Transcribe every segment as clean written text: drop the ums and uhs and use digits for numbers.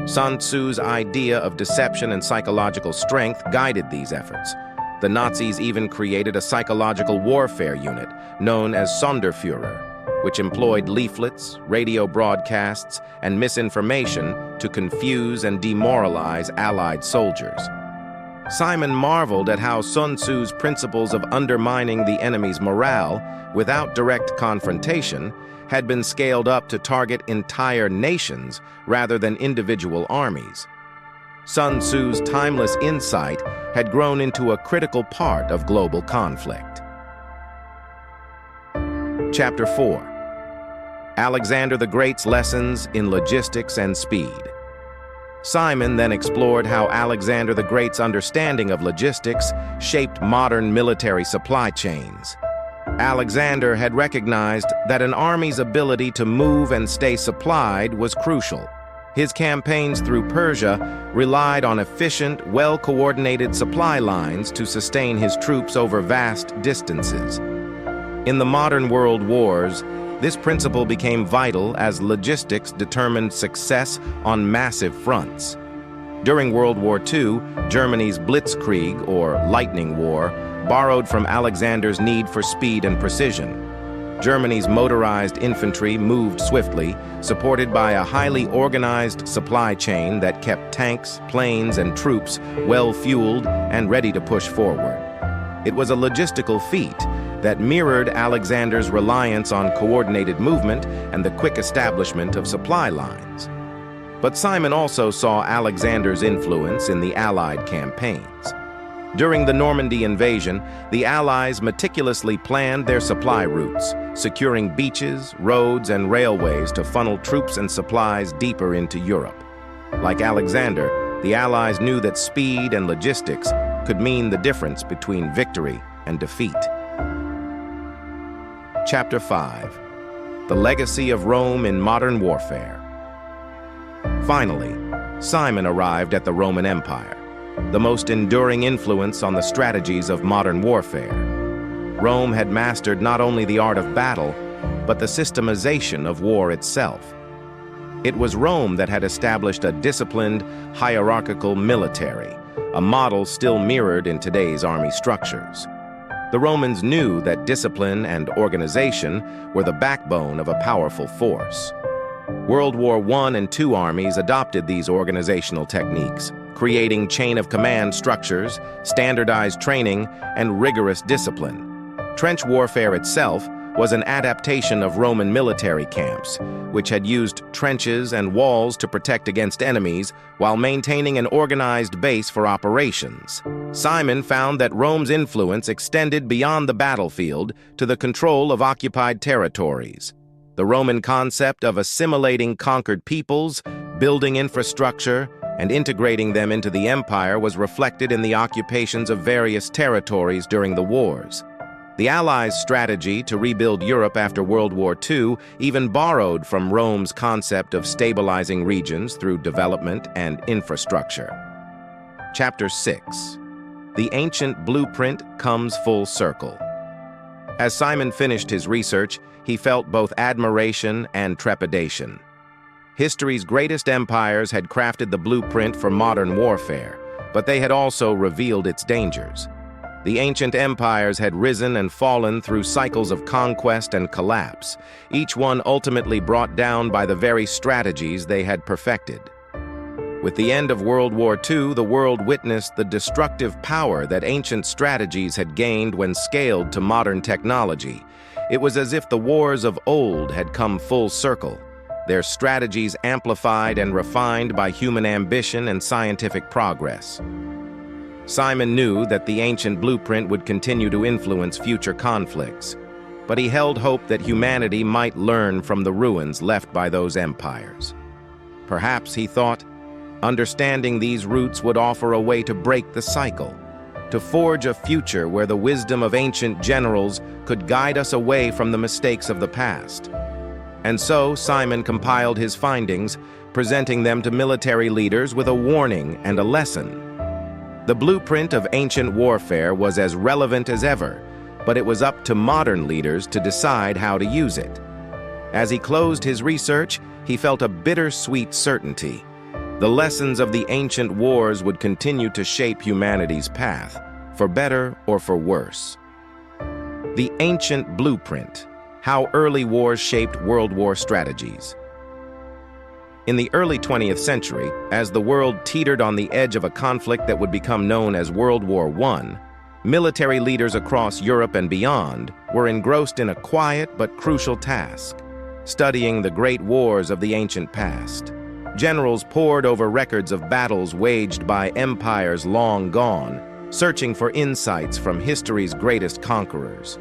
Sun Tzu's idea of deception and psychological strength guided these efforts. The Nazis even created a psychological warfare unit known as Sonderführer, which employed leaflets, radio broadcasts, and misinformation to confuse and demoralize Allied soldiers. Simon marveled at how Sun Tzu's principles of undermining the enemy's morale without direct confrontation had been scaled up to target entire nations rather than individual armies. Sun Tzu's timeless insight had grown into a critical part of global conflict. Chapter 4. Alexander the Great's Lessons in Logistics and Speed. Simon then explored how Alexander the Great's understanding of logistics shaped modern military supply chains. Alexander had recognized that an army's ability to move and stay supplied was crucial. His campaigns through Persia relied on efficient, well-coordinated supply lines to sustain his troops over vast distances. In the modern world wars, this principle became vital as logistics determined success on massive fronts. During World War II, Germany's Blitzkrieg, or Lightning War, borrowed from Alexander's need for speed and precision. Germany's motorized infantry moved swiftly, supported by a highly organized supply chain that kept tanks, planes, and troops well-fueled and ready to push forward. It was a logistical feat that mirrored Alexander's reliance on coordinated movement and the quick establishment of supply lines. But Simon also saw Alexander's influence in the Allied campaigns. During the Normandy invasion, the Allies meticulously planned their supply routes, securing beaches, roads, and railways to funnel troops and supplies deeper into Europe. Like Alexander, the Allies knew that speed and logistics could mean the difference between victory and defeat. Chapter 5. The Legacy of Rome in Modern Warfare. Finally, Simon arrived at the Roman Empire, the most enduring influence on the strategies of modern warfare. Rome had mastered not only the art of battle, but the systemization of war itself. It was Rome that had established a disciplined, hierarchical military, a model still mirrored in today's army structures. The Romans knew that discipline and organization were the backbone of a powerful force. World War I and II armies adopted these organizational techniques, creating chain-of-command structures, standardized training, and rigorous discipline. Trench warfare itself was an adaptation of Roman military camps, which had used trenches and walls to protect against enemies while maintaining an organized base for operations. Simon found that Rome's influence extended beyond the battlefield to the control of occupied territories. The Roman concept of assimilating conquered peoples, building infrastructure, and integrating them into the empire was reflected in the occupations of various territories during the wars. The Allies' strategy to rebuild Europe after World War II even borrowed from Rome's concept of stabilizing regions through development and infrastructure. Chapter 6. The Ancient Blueprint Comes Full Circle. As Simon finished his research, he felt both admiration and trepidation. History's greatest empires had crafted the blueprint for modern warfare, but they had also revealed its dangers. The ancient empires had risen and fallen through cycles of conquest and collapse, each one ultimately brought down by the very strategies they had perfected. With the end of World War II, the world witnessed the destructive power that ancient strategies had gained when scaled to modern technology. It was as if the wars of old had come full circle, their strategies amplified and refined by human ambition and scientific progress. Simon knew that the ancient blueprint would continue to influence future conflicts, but he held hope that humanity might learn from the ruins left by those empires. Perhaps, he thought, understanding these roots would offer a way to break the cycle, to forge a future where the wisdom of ancient generals could guide us away from the mistakes of the past. And so Simon compiled his findings, presenting them to military leaders with a warning and a lesson. The blueprint of ancient warfare was as relevant as ever, but it was up to modern leaders to decide how to use it. As he closed his research, he felt a bittersweet certainty. The lessons of the ancient wars would continue to shape humanity's path, for better or for worse. The ancient blueprint: how early wars shaped World War strategies. In the early 20th century, as the world teetered on the edge of a conflict that would become known as World War I, military leaders across Europe and beyond were engrossed in a quiet but crucial task: studying the great wars of the ancient past. Generals pored over records of battles waged by empires long gone, searching for insights from history's greatest conquerors.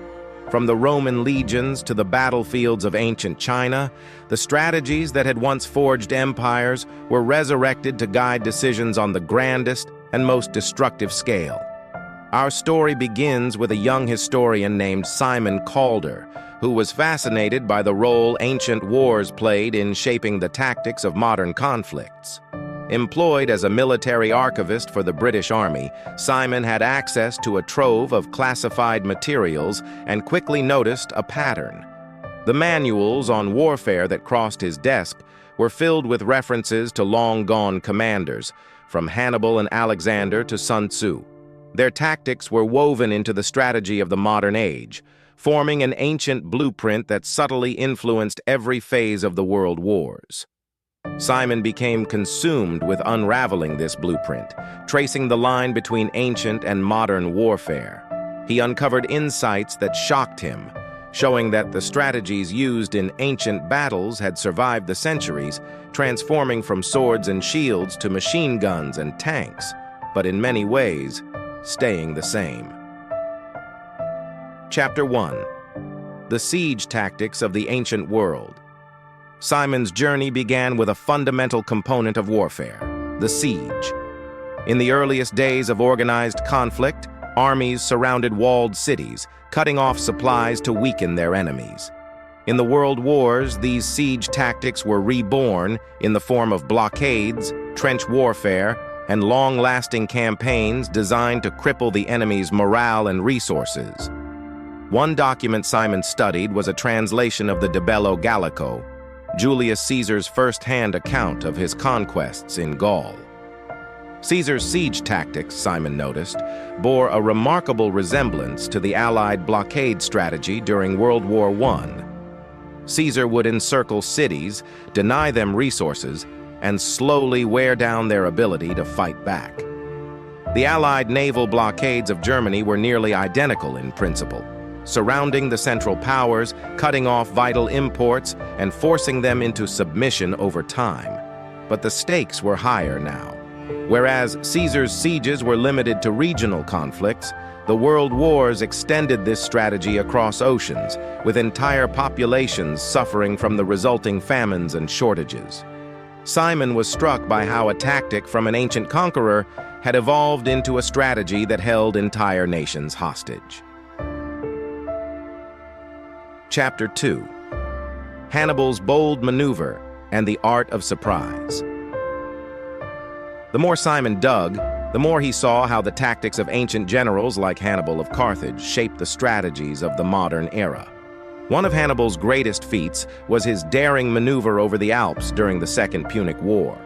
From the Roman legions to the battlefields of ancient China, the strategies that had once forged empires were resurrected to guide decisions on the grandest and most destructive scale. Our story begins with a young historian named Simon Calder, who was fascinated by the role ancient wars played in shaping the tactics of modern conflicts. Employed as a military archivist for the British Army, Simon had access to a trove of classified materials and quickly noticed a pattern. The manuals on warfare that crossed his desk were filled with references to long-gone commanders, from Hannibal and Alexander to Sun Tzu. Their tactics were woven into the strategy of the modern age, forming an ancient blueprint that subtly influenced every phase of the world wars. Simon became consumed with unraveling this blueprint, tracing the line between ancient and modern warfare. He uncovered insights that shocked him, showing that the strategies used in ancient battles had survived the centuries, transforming from swords and shields to machine guns and tanks, but in many ways, staying the same. Chapter 1: The Siege Tactics of the Ancient World. Simon's journey began with a fundamental component of warfare: the siege. In the earliest days of organized conflict, armies surrounded walled cities, cutting off supplies to weaken their enemies. In the world wars, these siege tactics were reborn in the form of blockades, trench warfare, and long-lasting campaigns designed to cripple the enemy's morale and resources. One document Simon studied was a translation of the De Bello Gallico, Julius Caesar's first-hand account of his conquests in Gaul. Caesar's siege tactics, Simon noticed, bore a remarkable resemblance to the Allied blockade strategy during World War I. Caesar would encircle cities, deny them resources, and slowly wear down their ability to fight back. The Allied naval blockades of Germany were nearly identical in principle, surrounding the Central Powers, cutting off vital imports, and forcing them into submission over time. But the stakes were higher now. Whereas Caesar's sieges were limited to regional conflicts, the world wars extended this strategy across oceans, with entire populations suffering from the resulting famines and shortages. Simon was struck by how a tactic from an ancient conqueror had evolved into a strategy that held entire nations hostage. Chapter 2: Hannibal's Bold Maneuver and the Art of Surprise. The more Simon dug, the more he saw how the tactics of ancient generals like Hannibal of Carthage shaped the strategies of the modern era. One of Hannibal's greatest feats was his daring maneuver over the Alps during the Second Punic War.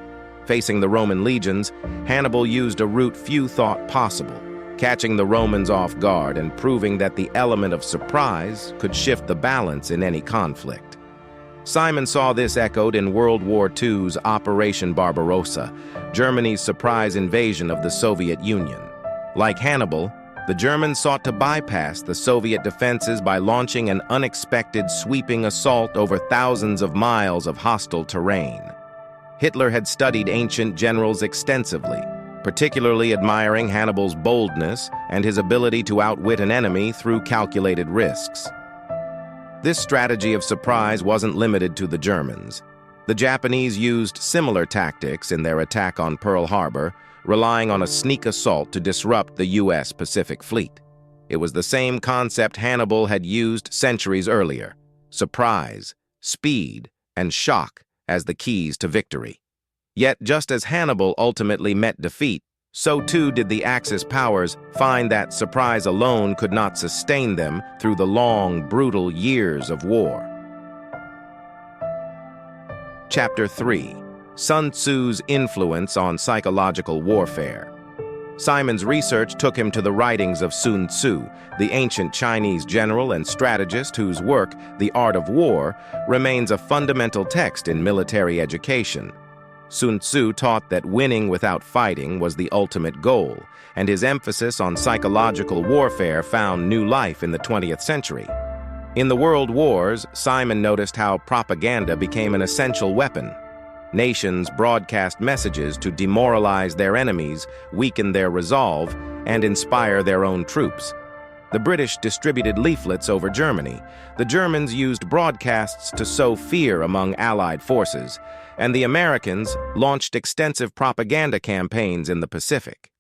Facing the Roman legions, Hannibal used a route few thought possible, catching the Romans off guard and proving that the element of surprise could shift the balance in any conflict. Simon saw this echoed in World War II's Operation Barbarossa, Germany's surprise invasion of the Soviet Union. Like Hannibal, the Germans sought to bypass the Soviet defenses by launching an unexpected sweeping assault over thousands of miles of hostile terrain. Hitler had studied ancient generals extensively, particularly admiring Hannibal's boldness and his ability to outwit an enemy through calculated risks. This strategy of surprise wasn't limited to the Germans. The Japanese used similar tactics in their attack on Pearl Harbor, relying on a sneak assault to disrupt the U.S. Pacific Fleet. It was the same concept Hannibal had used centuries earlier: surprise, speed, and shock as the keys to victory. Yet, just as Hannibal ultimately met defeat, so too did the Axis powers find that surprise alone could not sustain them through the long, brutal years of war. Chapter 3: Sun Tzu's influence on psychological warfare. Simon's research took him to the writings of Sun Tzu, the ancient Chinese general and strategist whose work, The Art of War, remains a fundamental text in military education. Sun Tzu taught that winning without fighting was the ultimate goal, and his emphasis on psychological warfare found new life in the 20th century. In the World Wars, Simon noticed how propaganda became an essential weapon. Nations broadcast messages to demoralize their enemies, weaken their resolve, and inspire their own troops. The British distributed leaflets over Germany. The Germans used broadcasts to sow fear among Allied forces, and the Americans launched extensive propaganda campaigns in the Pacific.